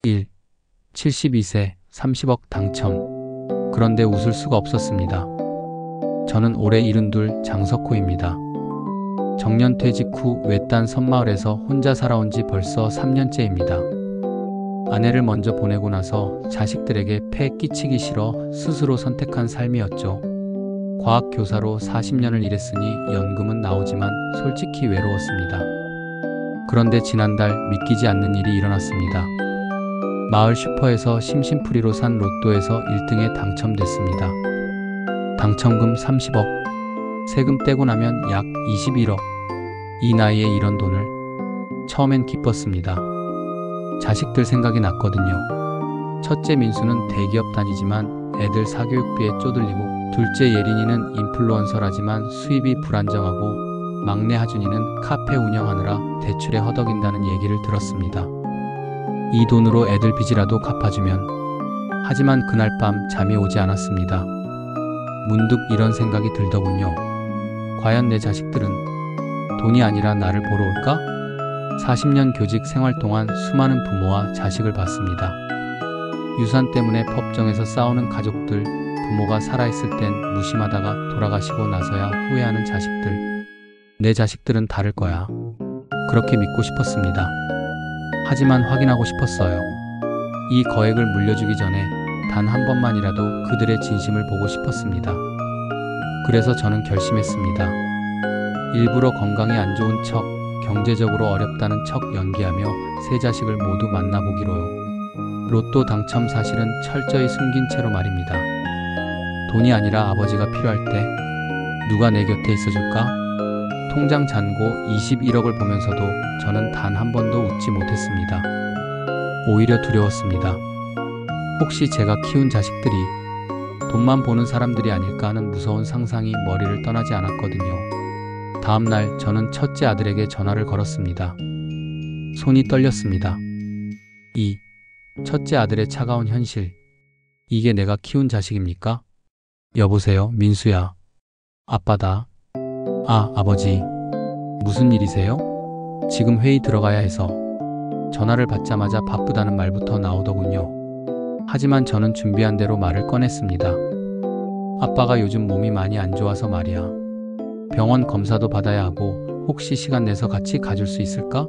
1. 72세 30억 당첨. 그런데 웃을 수가 없었습니다. 저는 올해 72 장석호입니다. 정년퇴직 후 외딴 섬마을에서 혼자 살아온 지 벌써 3년째입니다. 아내를 먼저 보내고 나서 자식들에게 폐 끼치기 싫어 스스로 선택한 삶이었죠. 과학교사로 40년을 일했으니 연금은 나오지만 솔직히 외로웠습니다. 그런데 지난달 믿기지 않는 일이 일어났습니다. 마을 슈퍼에서 심심풀이로 산 로또에서 1등에 당첨됐습니다. 당첨금 30억, 세금 떼고 나면 약 21억. 이 나이에 이런 돈을. 처음엔 기뻤습니다. 자식들 생각이 났거든요. 첫째 민수는 대기업 다니지만 애들 사교육비에 쪼들리고, 둘째 예린이는 인플루언서라지만 수입이 불안정하고, 막내 하준이는 카페 운영하느라 대출에 허덕인다는 얘기를 들었습니다. 이 돈으로 애들 빚이라도 갚아주면. 하지만 그날 밤 잠이 오지 않았습니다. 문득 이런 생각이 들더군요. 과연 내 자식들은 돈이 아니라 나를 보러 올까? 40년 교직 생활 동안 수많은 부모와 자식을 봤습니다. 유산 때문에 법정에서 싸우는 가족들, 부모가 살아있을 땐 무심하다가 돌아가시고 나서야 후회하는 자식들. 내 자식들은 다를 거야. 그렇게 믿고 싶었습니다. 하지만 확인하고 싶었어요. 이 거액을 물려주기 전에 단 한 번만이라도 그들의 진심을 보고 싶었습니다. 그래서 저는 결심했습니다. 일부러 건강이 안 좋은 척, 경제적으로 어렵다는 척 연기하며 세 자식을 모두 만나보기로요. 로또 당첨 사실은 철저히 숨긴 채로 말입니다. 돈이 아니라 아버지가 필요할 때 누가 내 곁에 있어줄까? 통장 잔고 21억을 보면서도 저는 단 한 번도 웃지 못했습니다. 오히려 두려웠습니다. 혹시 제가 키운 자식들이 돈만 보는 사람들이 아닐까 하는 무서운 상상이 머리를 떠나지 않았거든요. 다음 날 저는 첫째 아들에게 전화를 걸었습니다. 손이 떨렸습니다. 첫째 아들의 차가운 현실. 이게 내가 키운 자식입니까? 여보세요, 민수야. 아빠다. 아버지. 무슨 일이세요? 지금 회의 들어가야 해서. 전화를 받자마자 바쁘다는 말부터 나오더군요. 하지만 저는 준비한 대로 말을 꺼냈습니다. 아빠가 요즘 몸이 많이 안 좋아서 말이야. 병원 검사도 받아야 하고 혹시 시간 내서 같이 가줄 수 있을까?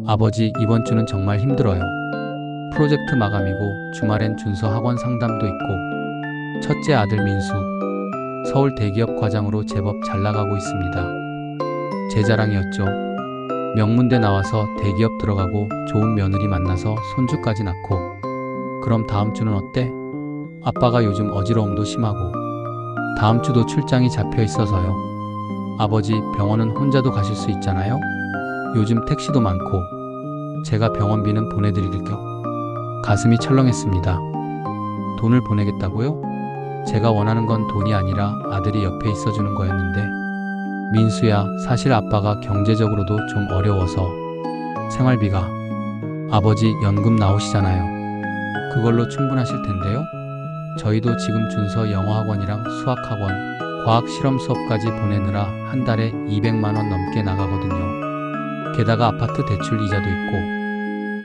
아버지, 이번 주는 정말 힘들어요. 프로젝트 마감이고 주말엔 준서 학원 상담도 있고. 첫째 아들 민수. 서울 대기업 과장으로 제법 잘 나가고 있습니다. 제 자랑이었죠. 명문대 나와서 대기업 들어가고 좋은 며느리 만나서 손주까지 낳고. 그럼 다음 주는 어때? 아빠가 요즘 어지러움도 심하고 다음 주도 출장이 잡혀 있어서요. 아버지, 병원은 혼자도 가실 수 있잖아요? 요즘 택시도 많고. 제가 병원비는 보내드릴게요. 가슴이 철렁했습니다. 돈을 보내겠다고요? 제가 원하는 건 돈이 아니라 아들이 옆에 있어주는 거였는데. 민수야, 사실 아빠가 경제적으로도 좀 어려워서. 생활비가. 아버지, 연금 나오시잖아요. 그걸로 충분하실 텐데요? 저희도 지금 준서 영어학원이랑 수학학원, 과학실험 수업까지 보내느라 한 달에 200만 원 넘게 나가거든요. 게다가 아파트 대출 이자도 있고.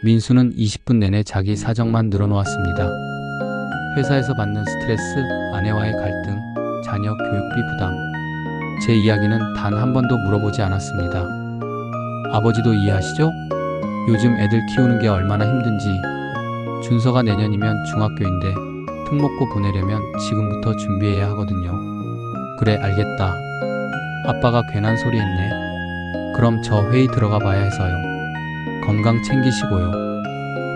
민수는 20분 내내 자기 사정만 늘어놓았습니다. 회사에서 받는 스트레스, 아내와의 갈등, 자녀 교육비 부담. 제 이야기는 단 한 번도 물어보지 않았습니다. 아버지도 이해하시죠? 요즘 애들 키우는 게 얼마나 힘든지. 준서가 내년이면 중학교인데 특목고 보내려면 지금부터 준비해야 하거든요. 그래, 알겠다. 아빠가 괜한 소리 했네. 그럼 저 회의 들어가 봐야 해서요. 건강 챙기시고요.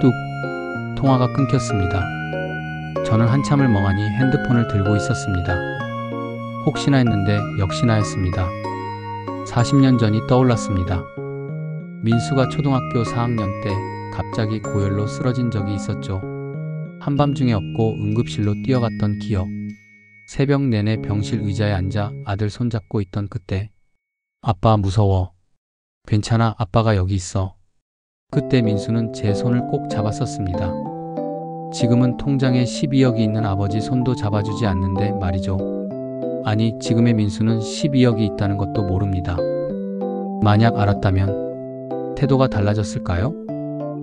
뚝. 통화가 끊겼습니다. 저는 한참을 멍하니 핸드폰을 들고 있었습니다. 혹시나 했는데 역시나였습니다. 40년 전이 떠올랐습니다. 민수가 초등학교 4학년 때 갑자기 고열로 쓰러진 적이 있었죠. 한밤중에 업고 응급실로 뛰어갔던 기억. 새벽 내내 병실 의자에 앉아 아들 손잡고 있던 그때. 아빠, 무서워. 괜찮아, 아빠가 여기 있어. 그때 민수는 제 손을 꼭 잡았었습니다. 지금은 통장에 12억이 있는 아버지 손도 잡아주지 않는데 말이죠. 아니, 지금의 민수는 12억이 있다는 것도 모릅니다. 만약 알았다면 태도가 달라졌을까요?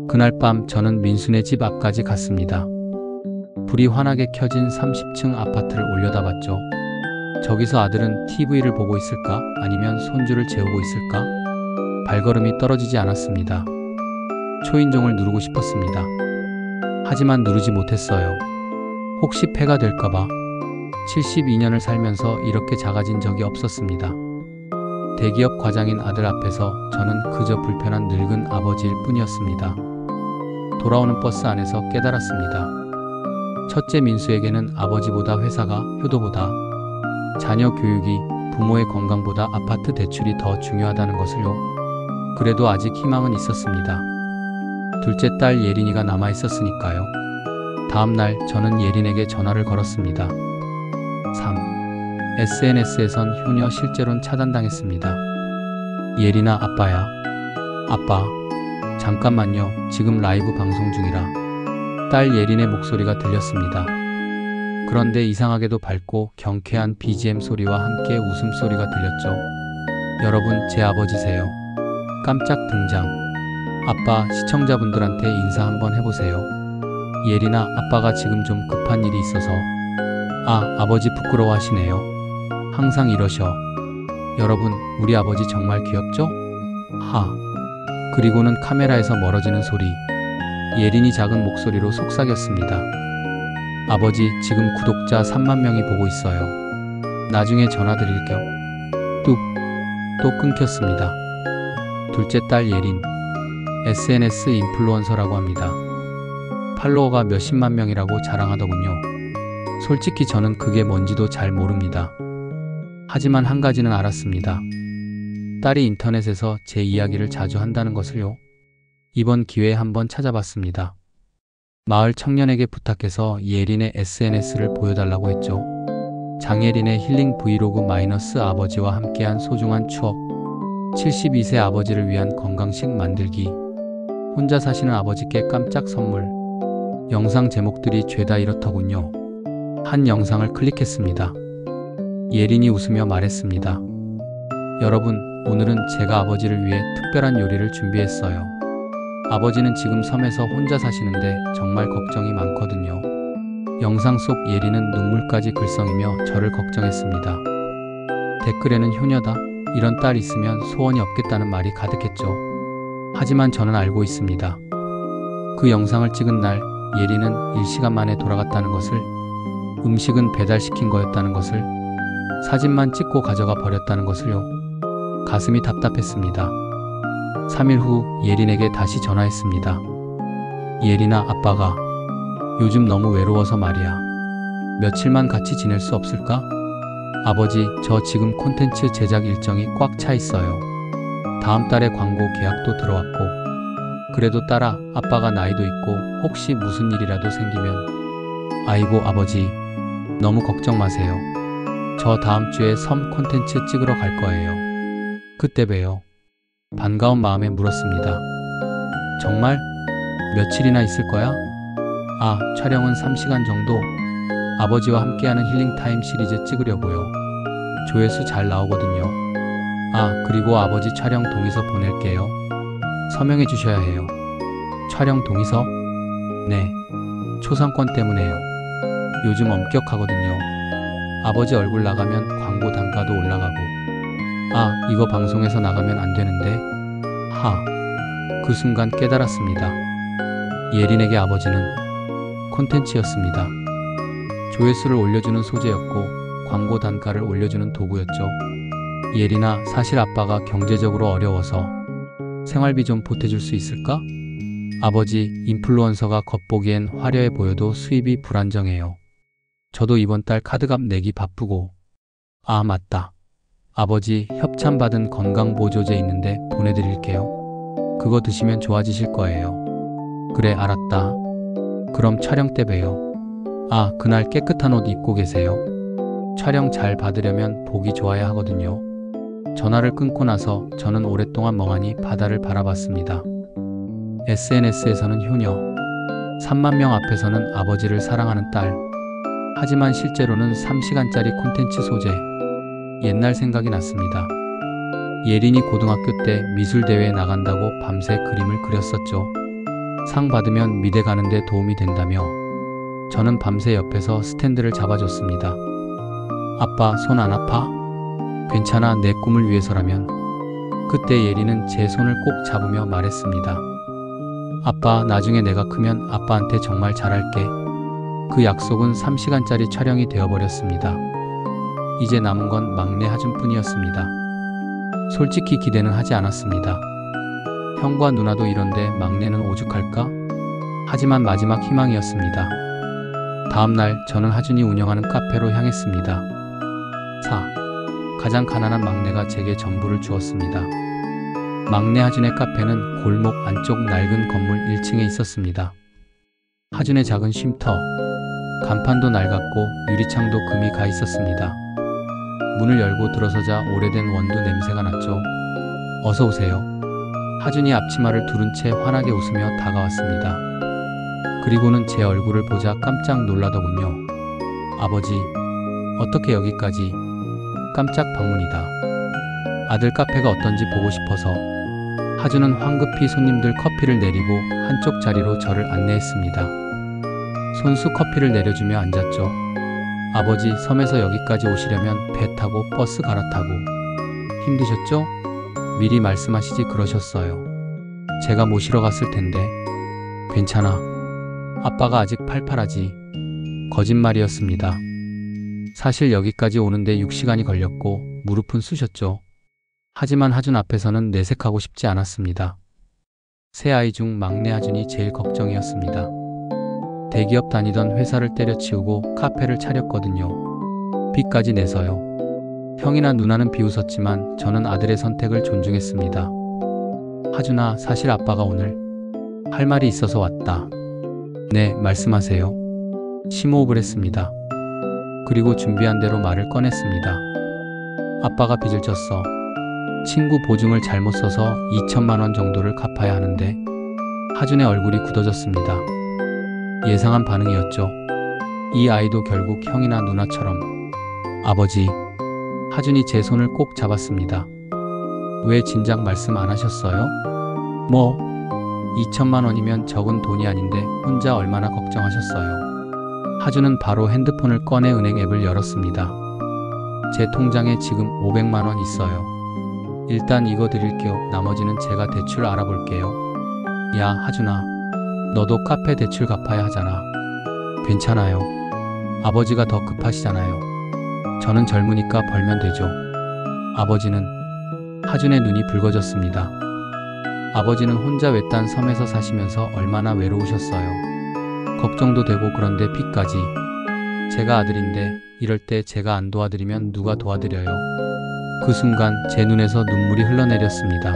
그날 밤 저는 민수네 집 앞까지 갔습니다. 불이 환하게 켜진 30층 아파트를 올려다봤죠. 저기서 아들은 TV를 보고 있을까? 아니면 손주를 재우고 있을까? 발걸음이 떨어지지 않았습니다. 초인종을 누르고 싶었습니다. 하지만 누르지 못했어요. 혹시 폐가 될까봐. 72년을 살면서 이렇게 작아진 적이 없었습니다. 대기업 과장인 아들 앞에서 저는 그저 불편한 늙은 아버지일 뿐이었습니다. 돌아오는 버스 안에서 깨달았습니다. 첫째 민수에게는 아버지보다 회사가, 효도보다, 자녀 교육이, 부모의 건강보다 아파트 대출이 더 중요하다는 것을요. 그래도 아직 희망은 있었습니다. 둘째 딸 예린이가 남아있었으니까요. 다음날 저는 예린에게 전화를 걸었습니다. 3. SNS에선 효녀 실제론 차단당했습니다. 예린아, 아빠야. 아빠. 잠깐만요. 지금 라이브 방송 중이라. 딸 예린의 목소리가 들렸습니다. 그런데 이상하게도 밝고 경쾌한 BGM 소리와 함께 웃음소리가 들렸죠. 여러분, 제 아버지세요. 깜짝 등장. 아빠, 시청자분들한테 인사 한번 해보세요. 예린아, 아빠가 지금 좀 급한 일이 있어서. 아버지 부끄러워하시네요. 항상 이러셔. 여러분, 우리 아버지 정말 귀엽죠? 그리고는 카메라에서 멀어지는 소리. 예린이 작은 목소리로 속삭였습니다. 아버지, 지금 구독자 3만 명이 보고 있어요. 나중에 전화 드릴게요. 또 끊겼습니다. 둘째 딸 예린. SNS 인플루언서라고 합니다. 팔로워가 몇십만 명이라고 자랑하더군요. 솔직히 저는 그게 뭔지도 잘 모릅니다. 하지만 한 가지는 알았습니다. 딸이 인터넷에서 제 이야기를 자주 한다는 것을요. 이번 기회에 한번 찾아봤습니다. 마을 청년에게 부탁해서 예린의 SNS를 보여달라고 했죠. 장예린의 힐링 브이로그 마이너스 아버지와 함께한 소중한 추억. 72세 아버지를 위한 건강식 만들기. 혼자 사시는 아버지께 깜짝 선물. 영상 제목들이 죄다 이렇더군요. 한 영상을 클릭했습니다. 예린이 웃으며 말했습니다. 여러분, 오늘은 제가 아버지를 위해 특별한 요리를 준비했어요. 아버지는 지금 섬에서 혼자 사시는데 정말 걱정이 많거든요. 영상 속 예린은 눈물까지 글썽이며 저를 걱정했습니다. 댓글에는 효녀다, 이런 딸 있으면 소원이 없겠다는 말이 가득했죠. 하지만 저는 알고 있습니다. 그 영상을 찍은 날 예린은 일시간 만에 돌아갔다는 것을, 음식은 배달시킨 거였다는 것을, 사진만 찍고 가져가 버렸다는 것을요. 가슴이 답답했습니다. 3일 후 예린에게 다시 전화했습니다. 예린아, 아빠가 요즘 너무 외로워서 말이야. 며칠만 같이 지낼 수 없을까? 아버지, 저 지금 콘텐츠 제작 일정이 꽉 차 있어요. 다음 달에 광고 계약도 들어왔고. 그래도 딸아, 아빠가 나이도 있고 혹시 무슨 일이라도 생기면. 아이고 아버지, 너무 걱정 마세요. 저 다음 주에 섬 콘텐츠 찍으러 갈 거예요. 그때 봬요. 반가운 마음에 물었습니다. 정말? 며칠이나 있을 거야? 촬영은 3시간 정도. 아버지와 함께하는 힐링타임 시리즈 찍으려고요. 조회수 잘 나오거든요. 그리고 아버지 촬영 동의서 보낼게요. 서명해 주셔야 해요. 촬영 동의서? 네. 초상권 때문에요. 요즘 엄격하거든요. 아버지 얼굴 나가면 광고 단가도 올라가고. 이거 방송에서 나가면 안 되는데. 그 순간 깨달았습니다. 예린에게 아버지는 콘텐츠였습니다. 조회수를 올려주는 소재였고 광고 단가를 올려주는 도구였죠. 예린아, 사실 아빠가 경제적으로 어려워서 생활비 좀 보태줄 수 있을까? 아버지, 인플루언서가 겉보기엔 화려해 보여도 수입이 불안정해요. 저도 이번 달 카드값 내기 바쁘고. 맞다. 아버지, 협찬받은 건강보조제 있는데 보내드릴게요. 그거 드시면 좋아지실 거예요. 그래, 알았다. 그럼 촬영 때 봬요. 그날 깨끗한 옷 입고 계세요. 촬영 잘 받으려면 보기 좋아야 하거든요. 전화를 끊고 나서 저는 오랫동안 멍하니 바다를 바라봤습니다. SNS에서는 효녀, 3만 명 앞에서는 아버지를 사랑하는 딸. 하지만 실제로는 3시간짜리 콘텐츠 소재. 옛날 생각이 났습니다. 예린이 고등학교 때 미술대회에 나간다고 밤새 그림을 그렸었죠. 상 받으면 미대 가는데 도움이 된다며 저는 밤새 옆에서 스탠드를 잡아줬습니다. 아빠, 손 안 아파? 괜찮아, 내 꿈을 위해서라면. 그때 예리는 제 손을 꼭 잡으며 말했습니다. 아빠, 나중에 내가 크면 아빠한테 정말 잘할게. 그 약속은 3시간짜리 촬영이 되어버렸습니다. 이제 남은 건 막내 하준뿐이었습니다. 솔직히 기대는 하지 않았습니다. 형과 누나도 이런데 막내는 오죽할까? 하지만 마지막 희망이었습니다. 다음날 저는 하준이 운영하는 카페로 향했습니다. 4. 가장 가난한 막내가 제게 전부를 주었습니다. 막내 하준의 카페는 골목 안쪽 낡은 건물 1층에 있었습니다. 하준의 작은 쉼터, 간판도 낡았고 유리창도 금이 가 있었습니다. 문을 열고 들어서자 오래된 원두 냄새가 났죠. 어서 오세요. 하준이 앞치마를 두른 채 환하게 웃으며 다가왔습니다. 그리고는 제 얼굴을 보자 깜짝 놀라더군요. 아버지, 어떻게 여기까지? 깜짝 방문이다. 아들 카페가 어떤지 보고 싶어서. 하준은 황급히 손님들 커피를 내리고 한쪽 자리로 저를 안내했습니다. 손수 커피를 내려주며 앉았죠. 아버지, 섬에서 여기까지 오시려면 배 타고 버스 갈아타고. 힘드셨죠? 미리 말씀하시지 그러셨어요. 제가 모시러 갔을 텐데. 괜찮아. 아빠가 아직 팔팔하지. 거짓말이었습니다. 사실 여기까지 오는데 6시간이 걸렸고 무릎은 쑤셨죠. 하지만 하준 앞에서는 내색하고 싶지 않았습니다. 세 아이 중 막내 하준이 제일 걱정이었습니다. 대기업 다니던 회사를 때려치우고 카페를 차렸거든요. 빚까지 내서요. 형이나 누나는 비웃었지만 저는 아들의 선택을 존중했습니다. 하준아, 사실 아빠가 오늘 할 말이 있어서 왔다. 네, 말씀하세요. 심호흡을 했습니다. 그리고 준비한 대로 말을 꺼냈습니다. 아빠가 빚을 졌어. 친구 보증을 잘못 써서 2천만 원 정도를 갚아야 하는데. 하준의 얼굴이 굳어졌습니다. 예상한 반응이었죠. 이 아이도 결국 형이나 누나처럼. 아버지, 하준이 제 손을 꼭 잡았습니다. 왜 진작 말씀 안 하셨어요? 뭐, 2천만 원이면 적은 돈이 아닌데 혼자 얼마나 걱정하셨어요. 하준은 바로 핸드폰을 꺼내 은행 앱을 열었습니다. 제 통장에 지금 500만 원 있어요. 일단 이거 드릴게요. 나머지는 제가 대출 알아볼게요. 야, 하준아, 너도 카페 대출 갚아야 하잖아. 괜찮아요. 아버지가 더 급하시잖아요. 저는 젊으니까 벌면 되죠. 아버지는. 하준의 눈이 붉어졌습니다. 아버지는 혼자 외딴 섬에서 사시면서 얼마나 외로우셨어요. 걱정도 되고 그런데 빚까지. 제가 아들인데 이럴 때 제가 안 도와드리면 누가 도와드려요. 그 순간 제 눈에서 눈물이 흘러내렸습니다.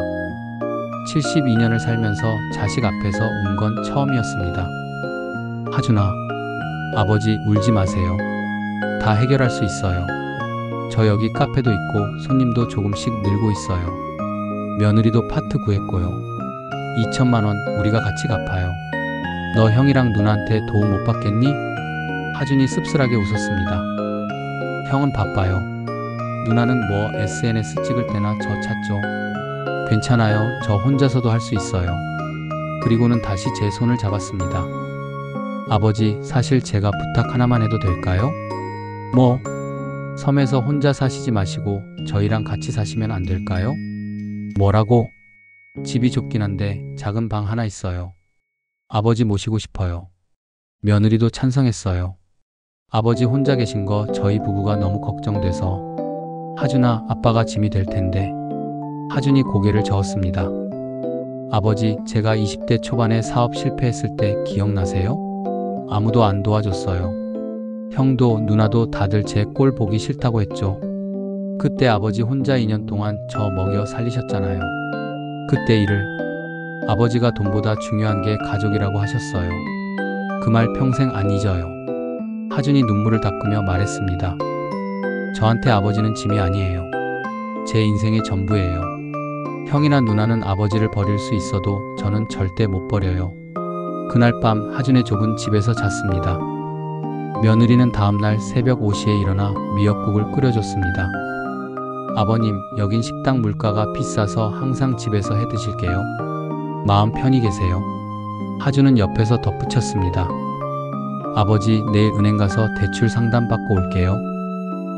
72년을 살면서 자식 앞에서 운 건 처음이었습니다. 하준아, 아버지 울지 마세요. 다 해결할 수 있어요. 저 여기 카페도 있고 손님도 조금씩 늘고 있어요. 며느리도 파트 구했고요. 2천만 원 우리가 같이 갚아요. 너 형이랑 누나한테 도움 못 받겠니? 하준이 씁쓸하게 웃었습니다. 형은 바빠요. 누나는 뭐 SNS 찍을 때나 저 찾죠. 괜찮아요. 저 혼자서도 할 수 있어요. 그리고는 다시 제 손을 잡았습니다. 아버지, 사실 제가 부탁 하나만 해도 될까요? 뭐? 섬에서 혼자 사시지 마시고 저희랑 같이 사시면 안 될까요? 뭐라고? 집이 좁긴 한데 작은 방 하나 있어요. 아버지 모시고 싶어요. 며느리도 찬성했어요. 아버지 혼자 계신 거 저희 부부가 너무 걱정돼서. 하준아, 아빠가 짐이 될 텐데. 하준이 고개를 저었습니다. 아버지, 제가 20대 초반에 사업 실패했을 때 기억나세요? 아무도 안 도와줬어요. 형도 누나도 다들 제 꼴 보기 싫다고 했죠. 그때 아버지 혼자 2년 동안 저 먹여 살리셨잖아요. 그때 일을. 아버지가 돈보다 중요한 게 가족이라고 하셨어요. 그 말 평생 안 잊어요. 하준이 눈물을 닦으며 말했습니다. 저한테 아버지는 짐이 아니에요. 제 인생의 전부예요. 형이나 누나는 아버지를 버릴 수 있어도 저는 절대 못 버려요. 그날 밤 하준의 좁은 집에서 잤습니다. 며느리는 다음날 새벽 5시에 일어나 미역국을 끓여줬습니다. 아버님, 여긴 식당 물가가 비싸서 항상 집에서 해 드실게요. 마음 편히 계세요. 하준은 옆에서 덧붙였습니다. 아버지, 내일 은행 가서 대출 상담 받고 올게요.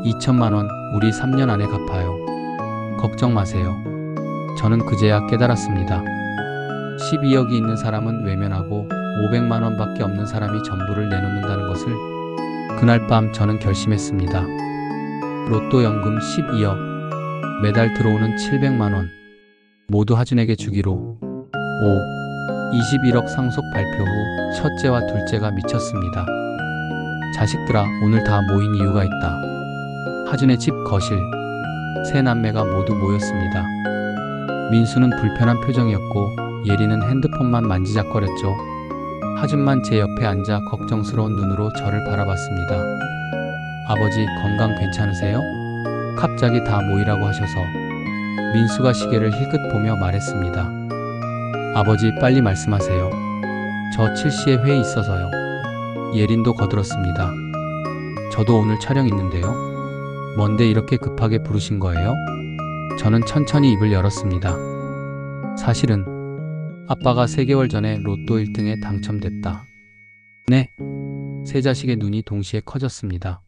2천만 원 우리 3년 안에 갚아요. 걱정 마세요. 저는 그제야 깨달았습니다. 12억이 있는 사람은 외면하고 500만 원밖에 없는 사람이 전부를 내놓는다는 것을 그날 밤 저는 결심했습니다. 로또 연금 12억, 매달 들어오는 700만 원 모두 하준에게 주기로. 5. 21억 상속 발표 후 첫째와 둘째가 미쳤습니다. 자식들아, 오늘 다 모인 이유가 있다. 하준의 집 거실, 세 남매가 모두 모였습니다. 민수는 불편한 표정이었고 예리는 핸드폰만 만지작거렸죠. 하준만 제 옆에 앉아 걱정스러운 눈으로 저를 바라봤습니다. 아버지, 건강 괜찮으세요? 갑자기 다 모이라고 하셔서. 민수가 시계를 힐끗 보며 말했습니다. 아버지, 빨리 말씀하세요. 저 7시에 회의 있어서요. 예린도 거들었습니다. 저도 오늘 촬영 있는데요. 뭔데 이렇게 급하게 부르신 거예요? 저는 천천히 입을 열었습니다. 사실은 아빠가 3개월 전에 로또 1등에 당첨됐다. 네. 세 자식의 눈이 동시에 커졌습니다.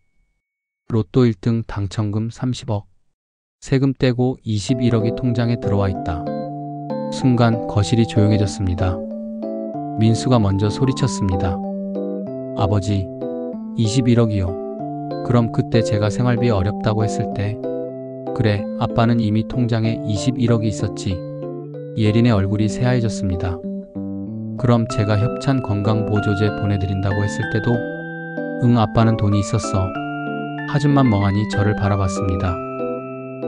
로또 1등 당첨금 30억. 세금 떼고 21억이 통장에 들어와 있다. 순간 거실이 조용해졌습니다. 민수가 먼저 소리쳤습니다. 아버지, 21억이요. 그럼 그때 제가 생활비 어렵다고 했을 때. 그래, 아빠는 이미 통장에 21억이 있었지. 예린의 얼굴이 새하얘졌습니다. 그럼 제가 협찬 건강보조제 보내드린다고 했을 때도. 응, 아빠는 돈이 있었어. 하준만 멍하니 저를 바라봤습니다.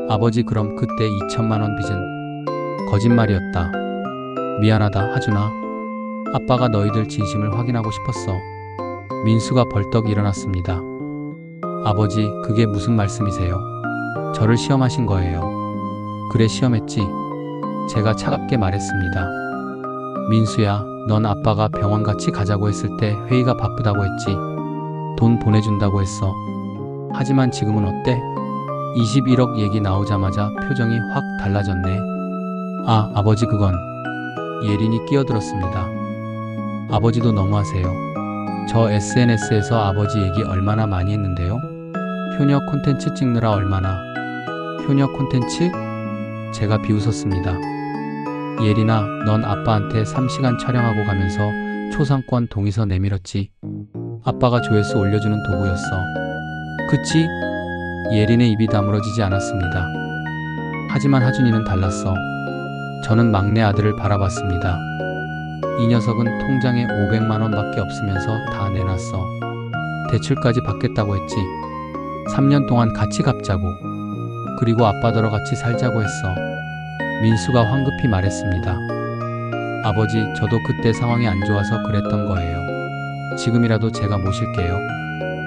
아버지, 그럼 그때 2천만 원 빚은? 거짓말이었다. 미안하다, 하준아. 아빠가 너희들 진심을 확인하고 싶었어. 민수가 벌떡 일어났습니다. 아버지, 그게 무슨 말씀이세요? 저를 시험하신 거예요. 그래, 시험했지. 제가 차갑게 말했습니다. 민수야, 넌 아빠가 병원 같이 가자고 했을 때 회의가 바쁘다고 했지. 돈 보내준다고 했어. 하지만 지금은 어때? 21억 얘기 나오자마자 표정이 확 달라졌네. 아, 아버지, 그건. 예린이 끼어들었습니다. 아버지도 너무하세요. 저 SNS에서 아버지 얘기 얼마나 많이 했는데요. 효녀 콘텐츠 찍느라 얼마나. 효녀 콘텐츠? 제가 비웃었습니다. 예린아, 넌 아빠한테 3시간 촬영하고 가면서 초상권 동의서 내밀었지. 아빠가 조회수 올려주는 도구였어. 그치? 예린의 입이 다물어지지 않았습니다. 하지만 하준이는 달랐어. 저는 막내 아들을 바라봤습니다. 이 녀석은 통장에 500만 원밖에 없으면서 다 내놨어. 대출까지 받겠다고 했지. 3년 동안 같이 갚자고. 그리고 아빠더러 같이 살자고 했어. 민수가 황급히 말했습니다. 아버지, 저도 그때 상황이 안 좋아서 그랬던 거예요. 지금이라도 제가 모실게요.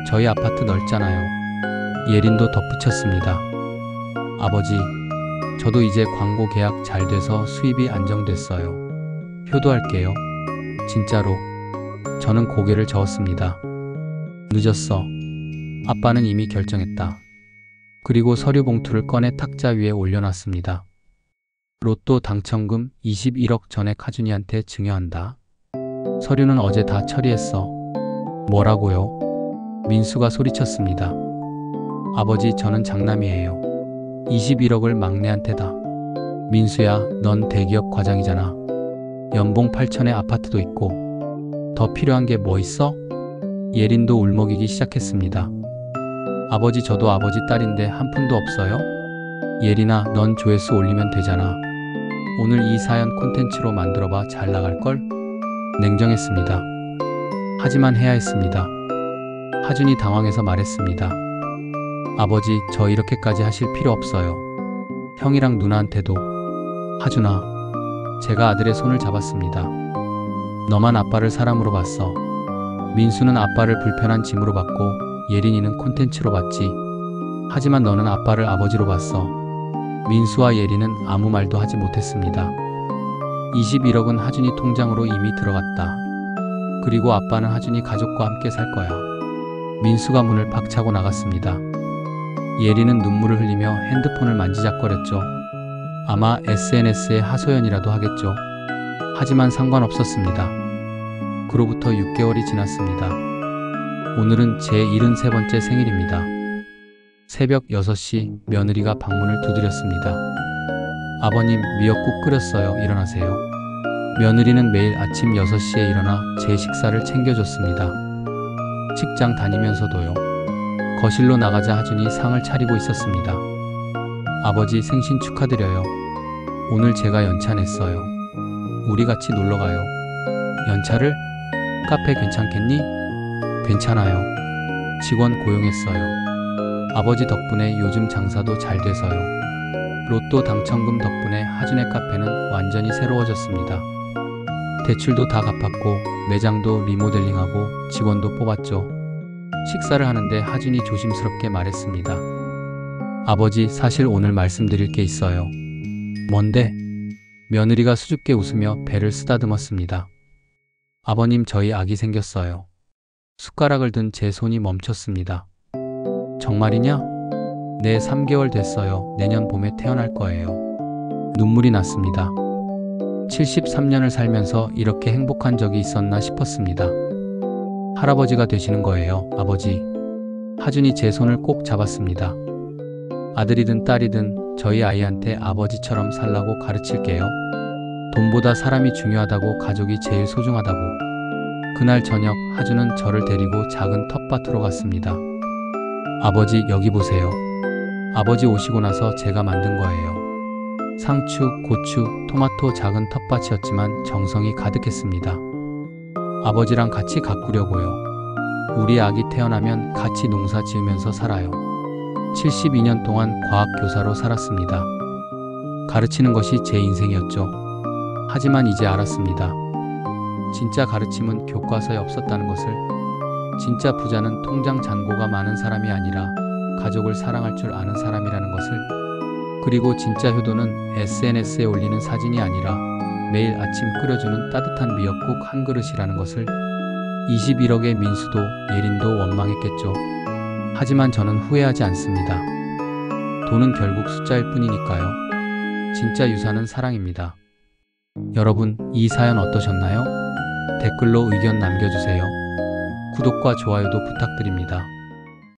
저희 아파트 넓잖아요. 예린도 덧붙였습니다. 아버지, 저도 이제 광고 계약 잘 돼서 수입이 안정됐어요. 효도할게요. 진짜로. 저는 고개를 저었습니다. 늦었어. 아빠는 이미 결정했다. 그리고 서류 봉투를 꺼내 탁자 위에 올려놨습니다. 로또 당첨금 21억 전액 하준이한테 증여한다. 서류는 어제 다 처리했어. 뭐라고요? 민수가 소리쳤습니다. 아버지, 저는 장남이에요. 21억을 막내한테 다. 민수야, 넌 대기업 과장이잖아. 연봉 8천에 아파트도 있고. 더 필요한 게 뭐 있어? 예린도 울먹이기 시작했습니다. 아버지, 저도 아버지 딸인데 한 푼도 없어요? 예린아, 넌 조회수 올리면 되잖아. 오늘 이 사연 콘텐츠로 만들어봐. 잘 나갈걸? 냉정했습니다. 하지만 해야 했습니다. 하준이 당황해서 말했습니다. 아버지, 저 이렇게까지 하실 필요 없어요. 형이랑 누나한테도. 하준아, 제가 아들의 손을 잡았습니다. 너만 아빠를 사람으로 봤어. 민수는 아빠를 불편한 짐으로 봤고 예린이는 콘텐츠로 봤지. 하지만 너는 아빠를 아버지로 봤어. 민수와 예린은 아무 말도 하지 못했습니다. 21억은 하준이 통장으로 이미 들어갔다. 그리고 아빠는 하준이 가족과 함께 살 거야. 민수가 문을 박차고 나갔습니다. 예린은 눈물을 흘리며 핸드폰을 만지작거렸죠. 아마 SNS에 하소연이라도 하겠죠. 하지만 상관없었습니다. 그로부터 6개월이 지났습니다. 오늘은 제 73번째 생일입니다. 새벽 6시 며느리가 방문을 두드렸습니다. 아버님, 미역국 끓였어요. 일어나세요. 며느리는 매일 아침 6시에 일어나 제 식사를 챙겨줬습니다. 직장 다니면서도요. 거실로 나가자 하준이 상을 차리고 있었습니다. 아버지 생신 축하드려요. 오늘 제가 연차 냈어요. 우리 같이 놀러가요. 연차를? 카페 괜찮겠니? 괜찮아요. 직원 고용했어요. 아버지 덕분에 요즘 장사도 잘 돼서요. 로또 당첨금 덕분에 하준의 카페는 완전히 새로워졌습니다. 대출도 다 갚았고 매장도 리모델링하고 직원도 뽑았죠. 식사를 하는데 하준이 조심스럽게 말했습니다. 아버지, 사실 오늘 말씀드릴 게 있어요. 뭔데? 며느리가 수줍게 웃으며 배를 쓰다듬었습니다. 아버님, 저희 아기 생겼어요. 숟가락을 든 제 손이 멈췄습니다. 정말이냐? 네, 3개월 됐어요. 내년 봄에 태어날 거예요. 눈물이 났습니다. 73년을 살면서 이렇게 행복한 적이 있었나 싶었습니다. 할아버지가 되시는 거예요, 아버지. 하준이 제 손을 꼭 잡았습니다. 아들이든 딸이든 저희 아이한테 아버지처럼 살라고 가르칠게요. 돈보다 사람이 중요하다고, 가족이 제일 소중하다고. 그날 저녁 하준은 저를 데리고 작은 텃밭으로 갔습니다. 아버지, 여기 보세요. 아버지 오시고 나서 제가 만든 거예요. 상추, 고추, 토마토, 작은 텃밭이었지만 정성이 가득했습니다. 아버지랑 같이 가꾸려고요. 우리 아기 태어나면 같이 농사 지으면서 살아요. 72년 동안 과학교사로 살았습니다. 가르치는 것이 제 인생이었죠. 하지만 이제 알았습니다. 진짜 가르침은 교과서에 없었다는 것을. 진짜 부자는 통장 잔고가 많은 사람이 아니라 가족을 사랑할 줄 아는 사람이라는 것을. 그리고 진짜 효도는 SNS에 올리는 사진이 아니라 매일 아침 끓여주는 따뜻한 미역국 한 그릇이라는 것을. 21억의 민수도 예린도 원망했겠죠. 하지만 저는 후회하지 않습니다. 돈은 결국 숫자일 뿐이니까요. 진짜 유산은 사랑입니다. 여러분, 이 사연 어떠셨나요? 댓글로 의견 남겨주세요. 구독과 좋아요도 부탁드립니다.